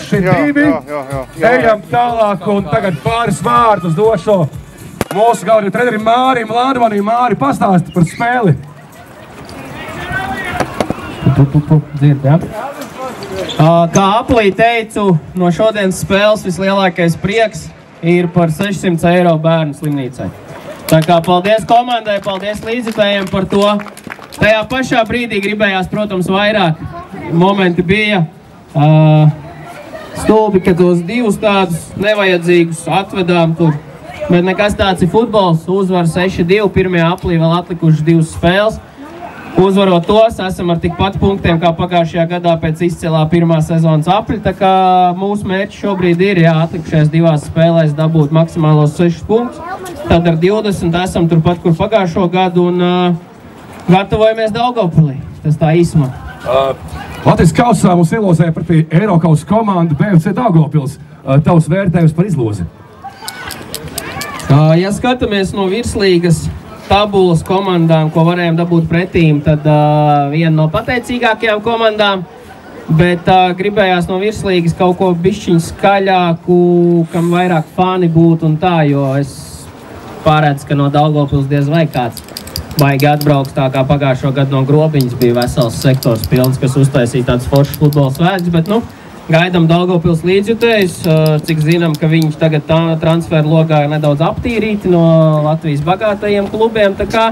6-2. Ejam tālāk un tagad pāris vārdus došu mūsu galvenajam trenerim Mārim Landmanim. Māri, pastāsti par spēli. Dzird, ja? Kā Aplī teicu, no šodienas spēles vislielākais prieks ir par 600 eiro bērnu slimnīcai. Tā kā paldies komandai, paldies līdzjutējiem par to. Tajā pašā brīdī gribējās, protams, vairāk. Momenti bija stulbi, ka tos divus tādus nevajadzīgus atvedām tur. Bet nekas tāds ir futbols. Uzvar 6-2, pirmajā Aplī vēl atlikuši 2 spēles. Uzvarot tos, esam ar tikpat punktiem kā pagājušajā gadā pēc izcilā pirmā sezonas Apļa. Tā kā mūsu mērķis šobrīd ir, atlikušajās 2 spēlēs dabūt maksimālos 6 punktus. Tad ar 20 esam turpat, kur pagājušo gadu un gatavojamies Daugavpilī. Tas tā īsumā. Latvijas kausā mums ielozēja pretī Eirokaus komandu BFC Daugavpils. Tavs vērtējums par izlozi? Ja skatāmies no virslīgas tabulas komandām, ko varējām dabūt pretīm, tad viena no pateicīgākajām komandām, bet gribējās no virslīgas kaut ko bišķiņu skaļāku, kam vairāk fani būtu un tā, jo es pārēdzu, ka no Daugavpils diez vai kāds baigi atbrauks tā kā pagājušo gadu no Grobiņas bija vesels sektors pilns, kas uztaisīja tāds foršs futbols svētkus, bet gaidām Daugavpils līdzjutējus, cik zinām, ka viņi tagad transferu logā ir nedaudz aptīrīti no Latvijas bagātajiem klubiem, tā kā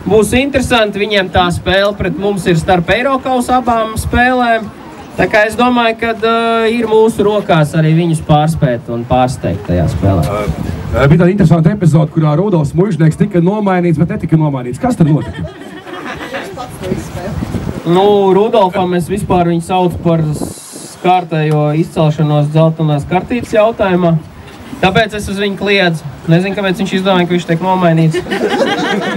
būs interesanti, viņiem tā spēle pret mums ir starp Eirokaus abām spēlēm, tā kā es domāju, ka ir mūsu rokās arī viņus pārspēt un pārsteigt tajā spēlē. Bija tāda interesanta epizode, kurā Rudolfs Muižnieks tika nomainīts, bet netika nomainīts. Kas tad notika? Rudolfam es vispār viņu saucu par kārtējo izcelšanos dzeltenās kartītes jautājumā. Tāpēc es uz viņu kliedzu. Nezinu, kāpēc viņš izdomāja, ka viņš tiek nomainīts.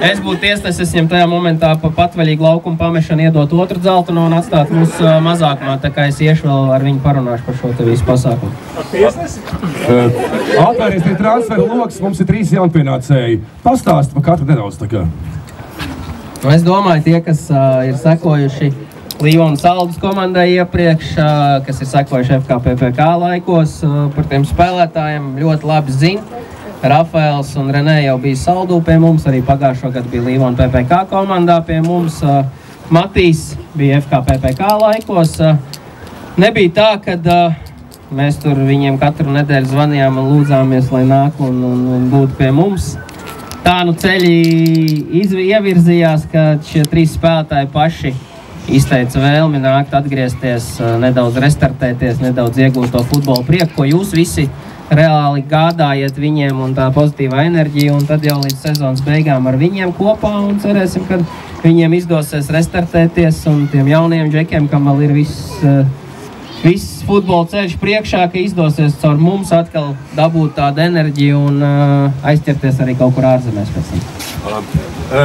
Es būtu tiesnesis, es viņam tajā momentā pa patvaļīgu laukumu pamešanu iedot otru dzeltenu un atstāt mūs mazākumā. Tā kā es iešu vēl ar viņu parunāšu par šo te visu pasākumu. Tiesnesi? Atvēries pie transferu lokas, mums ir 3 jaunpienācēji. Pastāsti pa katru nedaudz tā kā. Es domāju, tie, kas ir sekojuši Līvona Saldus komandai iepriekš, kas ir sekojuši FKPPK laikos, par tiem spēlētājiem ļoti labi zina. Rafaels un Renē jau bija Saldū pie mums, arī pagājušo gadu bija Līvona PPK komandā pie mums. Matīs bija FKPPK laikos. Nebija tā, kad mēs tur viņiem katru nedēļu zvanījām un lūdzāmies, lai nāk un būtu pie mums. Tā ceļi ievirzījās, ka šie 3 spēlētāji paši izteica vēlmi nākt atgriezties, nedaudz restartēties, nedaudz iegūt to futbola prieku, ko jūs visi reāli gādājat viņiem un tā pozitīvā enerģija, un tad jau līdz sezonas beigām ar viņiem kopā un cerēsim, ka viņiem izdosies restartēties un tiem jauniem džekiem, kam vēl ir viss futbola ceļš priekšā, ka izdosies caur mums atkal dabūt tādu enerģiju un aizķerties arī kaut kur ārzemēs pēc tam.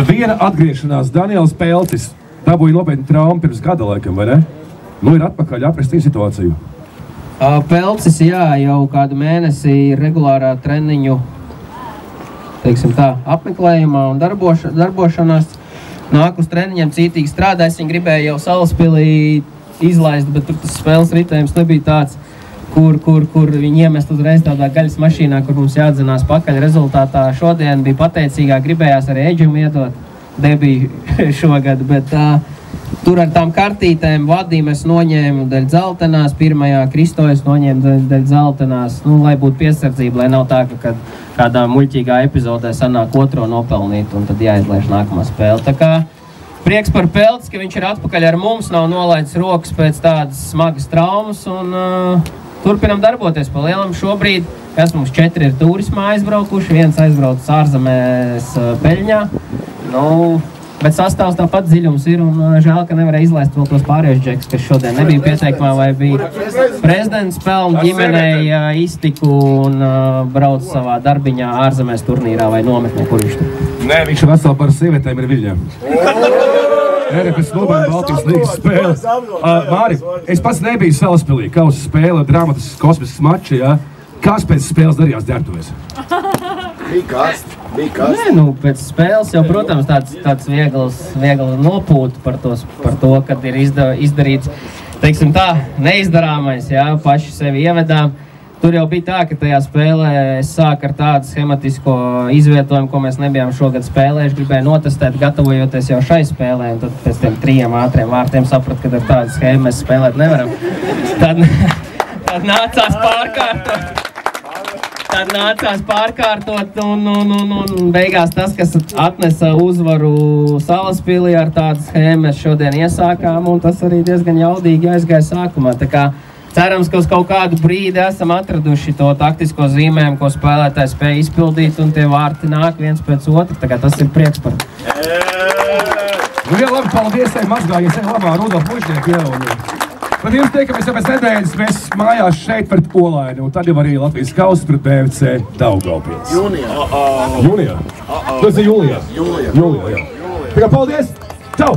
Viena atgriešanās Daniels Pelcis. Dabūja nopietni traumu pirms gada laikam, vai ne? Ir atpakaļ aprestīja situāciju. Pelcis, jau kādu mēnesi regulārā treniņu, teiksim tā, apmeklējumā un darbošanās. Nāk uz treniņiem cītīgi strādā, es viņu gribēju jau Salaspilī izlaist, bet tur tas spēles ritējums nebija tāds, kur viņi iemest uzreiz tādā gaļas mašīnā, kur mums jāatzinās pakaļ rezultātā. Šodien bija pateicīgāk, gribējās arī Eģim iedot. Debiju šogad, bet tur ar tām kartītēm vadīm es noņēmu daļu dzeltenās, pirmajā Kristo es noņēmu daļu dzeltenās, lai būtu piesardzība, lai nav tā, ka kādā muļķīgā epizodē sanāk otro nopelnīt un tad jāizlaiž nākamā spēle. Tā kā prieks par Pelci, ka viņš ir atpakaļ ar mums, nav nolaidis rokas pēc tādas smagas traumas un turpinam darboties pa lielam šobrīd. Kas mums 4 ir turismā aizbraukuši, 1 aizbraucis ārzemēs Peļņā. Bet sastāvs tāpat dziļums ir un žēl, ka nevarēja izlaist vēl tos pārējos džekus, kas šodien nebija pieteikumā vai bija prezidents pelnu ģimenei iztiku un brauc savā darbiņā ārzemēs turnīrā vai nometnē, kur viņš tur. Nē, viņš veseli par sievietēm ir Viļņā. RFS Nobēna Baltijas līgas spēle. Māri, es pats nebiju Salaspilī, kausa spēle, dramatisks kosmisks mačs, Kas pēc spēles darījās ģērbtuvēs? Bija karsts. Pēc spēles jau, protams, tāds viegli nopūt par to, kad ir izdarīts. teiksim tā, neizdarāmais, jā, paši sevi ievedām. Tur jau bija tā, ka tajā spēlē es sāku ar tādu schematisko izvietojumu, ko mēs nebijām šogad spēlējuši. Gribēju notestēt, gatavojoties jau šai spēlē, un tad pēc tiem 3 ātriem vārtiem sapratu, ka ar tādu schēmu mēs spēlēt nevaram. Tad nācās pārkārtot, un beigās tas, kas atnesa uzvaru Salaspilī ar tādu schēmu, mēs šodien iesākām, un tas arī diezgan jaudīgi aizgāja sākumā. Tā kā cerams, ka uz kaut kādu brīdi esam atraduši to taktisko zīmējumu, ko spēlētāji spēja izpildīt, un tie vārti nāk viens pēc otra. Tā kā tas ir prieks par. Nu, jā, labi, paldies, mazgājies, labā Rudolf Mužnieku, jā. Tad jums teikt, ka mēs jau pēc nedēļas mēs mājās šeit pret Olaini, un tad jau arī Latvijas kausa pret BFC Daugavpils. Jūnijā. Jūnijā? Tas ir jūlijā? Jūlijā, jā. Tā kā paldies! Čau!